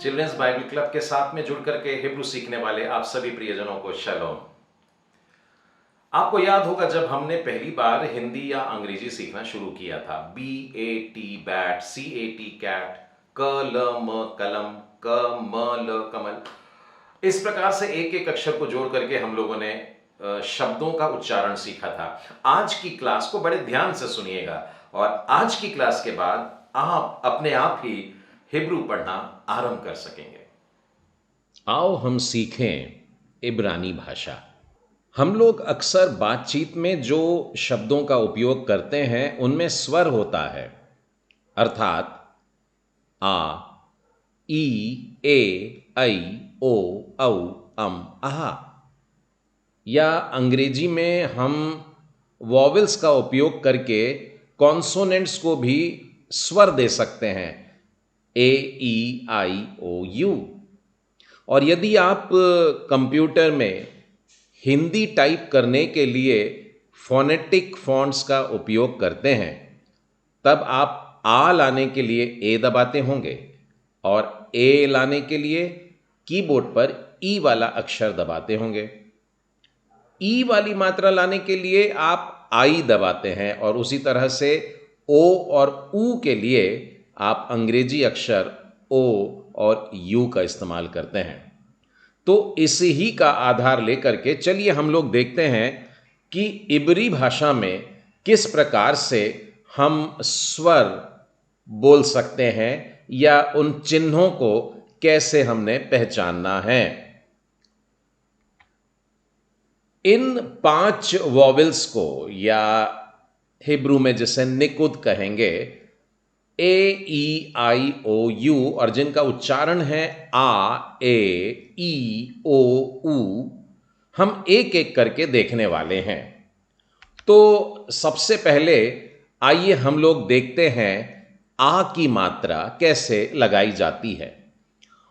Children's Bible club के साथ में जुड़ करके हिब्रू सीखने वाले आप सभी प्रियजनों को शलोम। आपको याद होगा जब हमने पहली बार हिंदी या अंग्रेजी सीखना शुरू किया था, BAT बैट, CAT कैट, क ल म कलम, क म ल कमल, इस प्रकार से एक एक अक्षर को जोड़ करके हम लोगों ने शब्दों का उच्चारण सीखा था। आज की क्लास को बड़े ध्यान से सुनिएगा और आज की क्लास के बाद आप अपने आप ही हिब्रू पढ़ना आरंभ कर सकेंगे। आओ हम सीखें इब्रानी भाषा। हम लोग अक्सर बातचीत में जो शब्दों का उपयोग करते हैं उनमें स्वर होता है, अर्थात आ, ई, ए, ऐ, ओ, औ, आहा। या अंग्रेजी में हम वॉवेल्स का उपयोग करके कॉन्सोनेंट्स को भी स्वर दे सकते हैं, ए, ई, आई, ओ, यू। और यदि आप कंप्यूटर में हिंदी टाइप करने के लिए फोनेटिक फॉन्ट्स का उपयोग करते हैं, तब आप आ लाने के लिए ए दबाते होंगे और ए लाने के लिए कीबोर्ड पर ई वाला अक्षर दबाते होंगे। ई वाली मात्रा लाने के लिए आप आई दबाते हैं और उसी तरह से ओ और ऊ के लिए आप अंग्रेजी अक्षर ओ और यू का इस्तेमाल करते हैं। तो इसी ही का आधार लेकर के चलिए हम लोग देखते हैं कि इब्री भाषा में किस प्रकार से हम स्वर बोल सकते हैं या उन चिन्हों को कैसे हमने पहचानना है। इन 5 वॉवेल्स को या हिब्रू में जिसे निकुद कहेंगे, ए, ई, आई, ओ, यू, और जिनका उच्चारण है आ, ए, ई, ओ, ऊ, हम एक एक करके देखने वाले हैं। तो सबसे पहले आइए हम लोग देखते हैं आ की मात्रा कैसे लगाई जाती है।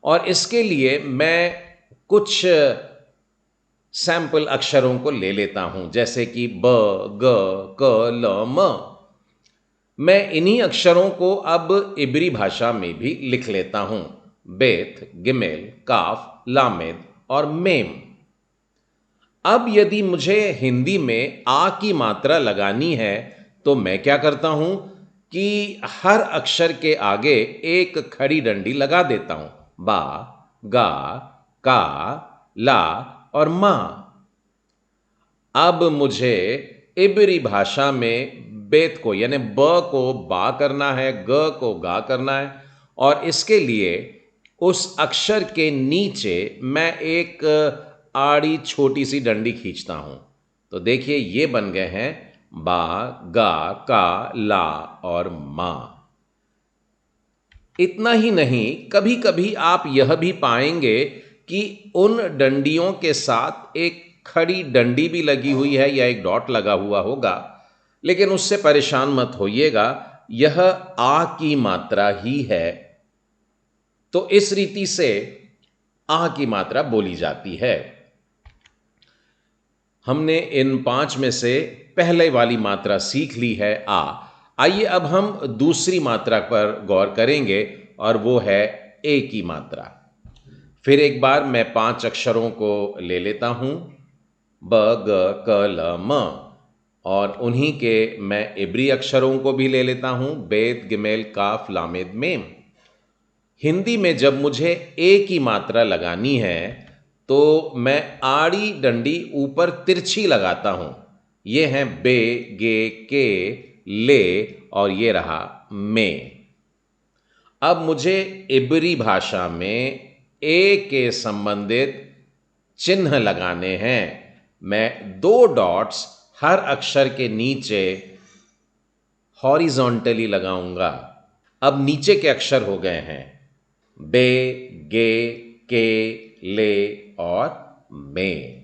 और इसके लिए मैं कुछ सैंपल अक्षरों को ले लेता हूं, जैसे कि ब, ग, क, ल, म। मैं इन्हीं अक्षरों को अब इब्री भाषा में भी लिख लेता हूं, बेत, गिमेल, काफ, लामेद और मेम। अब यदि मुझे हिंदी में आ की मात्रा लगानी है तो मैं क्या करता हूं कि हर अक्षर के आगे एक खड़ी डंडी लगा देता हूं, बा, गा, का, ला और मा। अब मुझे इब्री भाषा में बेत को यानी ब को बा करना है, ग को गा करना है, और इसके लिए उस अक्षर के नीचे मैं एक आड़ी छोटी सी डंडी खींचता हूं। तो देखिए ये बन गए हैं बा, गा, का, ला और मा। इतना ही नहीं, कभी कभी आप यह भी पाएंगे कि उन डंडियों के साथ एक खड़ी डंडी भी लगी हुई है या एक डॉट लगा हुआ होगा, लेकिन उससे परेशान मत होइएगा, यह आ की मात्रा ही है। तो इस रीति से आ की मात्रा बोली जाती है। हमने इन 5 में से पहले वाली मात्रा सीख ली है, आ। आइए अब हम दूसरी मात्रा पर गौर करेंगे और वो है ए की मात्रा। फिर एक बार मैं 5 अक्षरों को ले लेता हूं, ब, ग, क, ल, म, और उन्हीं के मैं इब्री अक्षरों को भी ले लेता हूं, बेत, गिमेल, काफ, लामेद, मेम। हिंदी में जब मुझे ए की मात्रा लगानी है तो मैं आड़ी डंडी ऊपर तिरछी लगाता हूं। ये हैं बे, गे, के, ले और ये रहा में। अब मुझे इब्री भाषा में ए के संबंधित चिन्ह लगाने हैं। मैं 2 डॉट्स हर अक्षर के नीचे हॉरिजॉन्टली लगाऊंगा। अब नीचे के अक्षर हो गए हैं बे, गे, के, ले और में।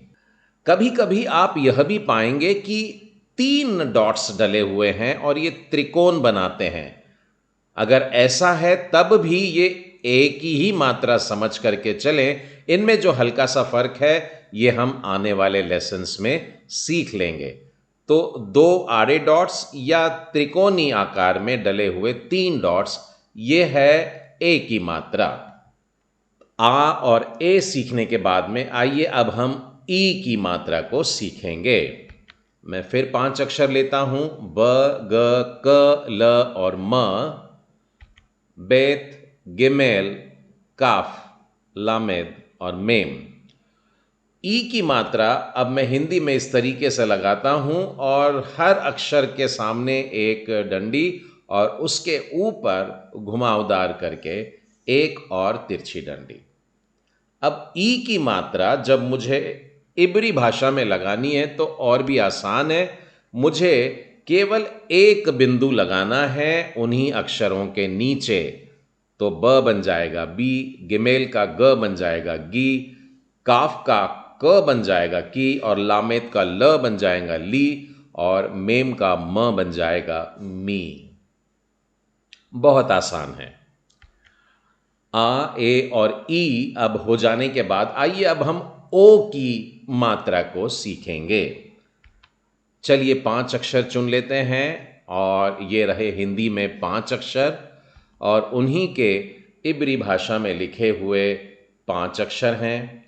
कभी कभी आप यह भी पाएंगे कि 3 डॉट्स डले हुए हैं और ये त्रिकोण बनाते हैं। अगर ऐसा है तब भी ये एक ही मात्रा समझ करके चलें। इनमें जो हल्का सा फर्क है ये हम आने वाले लेसन्स में सीख लेंगे। तो 2 आड़े डॉट्स या त्रिकोणी आकार में डले हुए 3 डॉट्स, ये है ए की मात्रा। आ और ए सीखने के बाद में आइए अब हम ई की मात्रा को सीखेंगे। मैं फिर 5 अक्षर लेता हूं, ब, ग, क, ल और म, बेत, गिमेल, काफ, लामेद और मेम। ई की मात्रा अब मैं हिंदी में इस तरीके से लगाता हूं और हर अक्षर के सामने एक डंडी और उसके ऊपर घुमावदार करके एक और तिरछी डंडी। अब ई की मात्रा जब मुझे इब्री भाषा में लगानी है तो और भी आसान है। मुझे केवल एक बिंदु लगाना है उन्हीं अक्षरों के नीचे। तो ब बन जाएगा बी, गिमेल का ग बन जाएगा गी, काफ का क बन जाएगा की और लामेद का ल बन जाएगा ली और मेम का म बन जाएगा मी। बहुत आसान है। आ, ए और ई अब हो जाने के बाद आइए अब हम ओ की मात्रा को सीखेंगे। चलिए 5 अक्षर चुन लेते हैं और ये रहे हिंदी में 5 अक्षर और उन्हीं के इब्री भाषा में लिखे हुए 5 अक्षर हैं।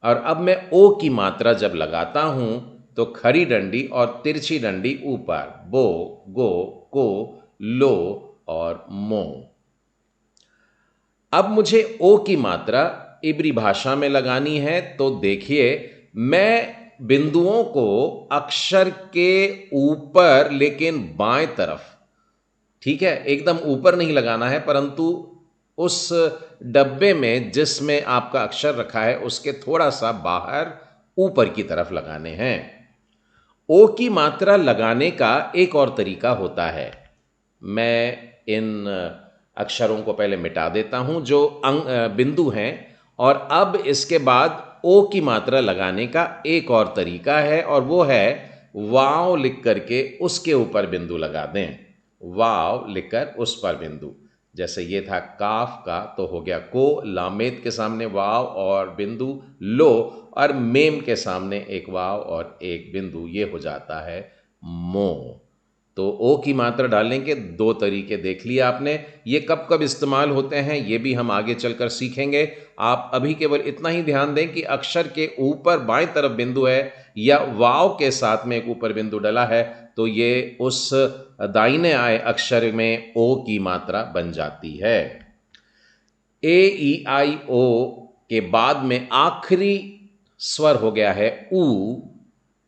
और अब मैं ओ की मात्रा जब लगाता हूं तो खड़ी डंडी और तिरछी डंडी ऊपर, बो, गो, को, लो और मो। अब मुझे ओ की मात्रा इब्री भाषा में लगानी है तो देखिए मैं बिंदुओं को अक्षर के ऊपर लेकिन बाएं तरफ, ठीक है, एकदम ऊपर नहीं लगाना है परंतु उस डब्बे में जिसमें आपका अक्षर रखा है उसके थोड़ा सा बाहर ऊपर की तरफ लगाने हैं। ओ की मात्रा लगाने का एक और तरीका होता है। मैं इन अक्षरों को पहले मिटा देता हूं जो बिंदु हैं और अब इसके बाद ओ की मात्रा लगाने का एक और तरीका है और वो है वाव लिख करके उसके ऊपर बिंदु लगा दें। वाव लिखकर उस पर बिंदु, जैसे ये था काफ का तो हो गया को, लामेद के सामने वाव और बिंदु लो और मेम के सामने एक वाव और एक बिंदु, ये हो जाता है मो। तो ओ की मात्रा डालने के 2 तरीके देख लिए आपने। ये कब कब इस्तेमाल होते हैं ये भी हम आगे चलकर सीखेंगे। आप अभी केवल इतना ही ध्यान दें कि अक्षर के ऊपर बाएं तरफ बिंदु है या वाव के साथ में एक ऊपर बिंदु डला है तो ये उस दाहिने आए अक्षर में ओ की मात्रा बन जाती है। ए, ई, आई, ओ के बाद में आखिरी स्वर हो गया है ऊ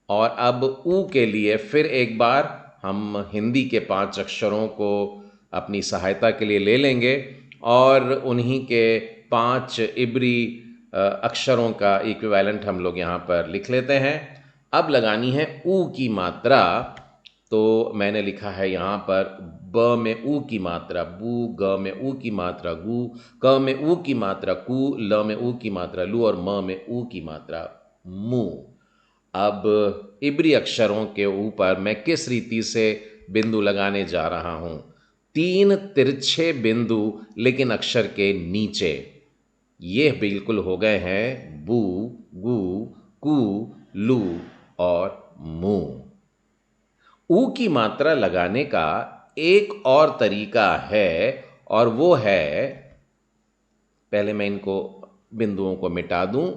और अब ऊ के लिए फिर एक बार हम हिंदी के 5 अक्षरों को अपनी सहायता के लिए ले लेंगे और उन्हीं के 5 इब्री अक्षरों का इक्विवेलेंट हम लोग यहाँ पर लिख लेते हैं। अब लगानी है ऊ की मात्रा, तो मैंने लिखा है यहाँ पर ब में ऊ की मात्रा बू, ग में ऊ की मात्रा गू, क में ऊ की मात्रा कू, ल में ऊ की मात्रा लू और म में ऊ की मात्रा मू। अब इब्री अक्षरों के ऊपर मैं किस रीति से बिंदु लगाने जा रहा हूं? 3 तिरछे बिंदु लेकिन अक्षर के नीचे। ये बिल्कुल हो गए हैं बू, गू, कू, लू और मू। ऊ की मात्रा लगाने का एक और तरीका है और वो है, पहले मैं इनको बिंदुओं को मिटा दूं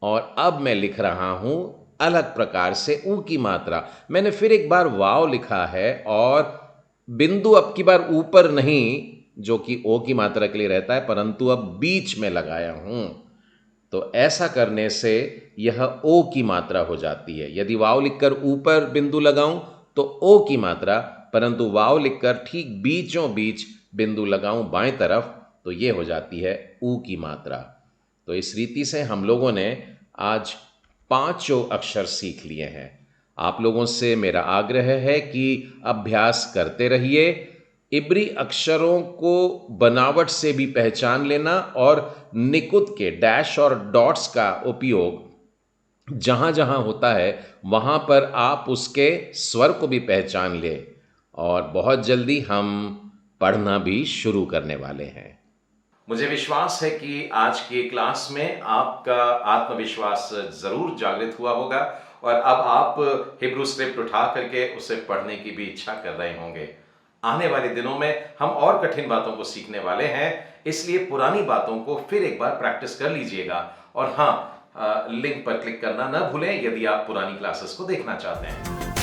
और अब मैं लिख रहा हूं अलग प्रकार से ऊ की मात्रा। मैंने फिर एक बार वाव लिखा है और बिंदु अब की बार ऊपर नहीं जो कि ओ की मात्रा के लिए रहता है परंतु अब बीच में लगाया हूं। तो ऐसा करने से यह ओ की मात्रा हो जाती है। यदि वाव लिखकर ऊपर बिंदु लगाऊं तो ओ की मात्रा, परंतु वाव लिखकर ठीक बीचों बीच बिंदु लगाऊं बाएं तरफ तो ये हो जाती है ऊ की मात्रा। तो इस रीति से हम लोगों ने आज 5 अक्षर सीख लिए हैं। आप लोगों से मेरा आग्रह है कि अभ्यास करते रहिए। इब्री अक्षरों को बनावट से भी पहचान लेना और निकुत के डैश और डॉट्स का उपयोग जहाँ जहाँ होता है वहाँ पर आप उसके स्वर को भी पहचान लें और बहुत जल्दी हम पढ़ना भी शुरू करने वाले हैं। मुझे विश्वास है कि आज की क्लास में आपका आत्मविश्वास जरूर जागृत हुआ होगा और अब आप हिब्रू स्क्रिप्ट उठा करके उसे पढ़ने की भी इच्छा कर रहे होंगे। आने वाले दिनों में हम और कठिन बातों को सीखने वाले हैं, इसलिए पुरानी बातों को फिर एक बार प्रैक्टिस कर लीजिएगा। और हाँ, लिंक पर क्लिक करना ना भूलें यदि आप पुरानी क्लासेस को देखना चाहते हैं।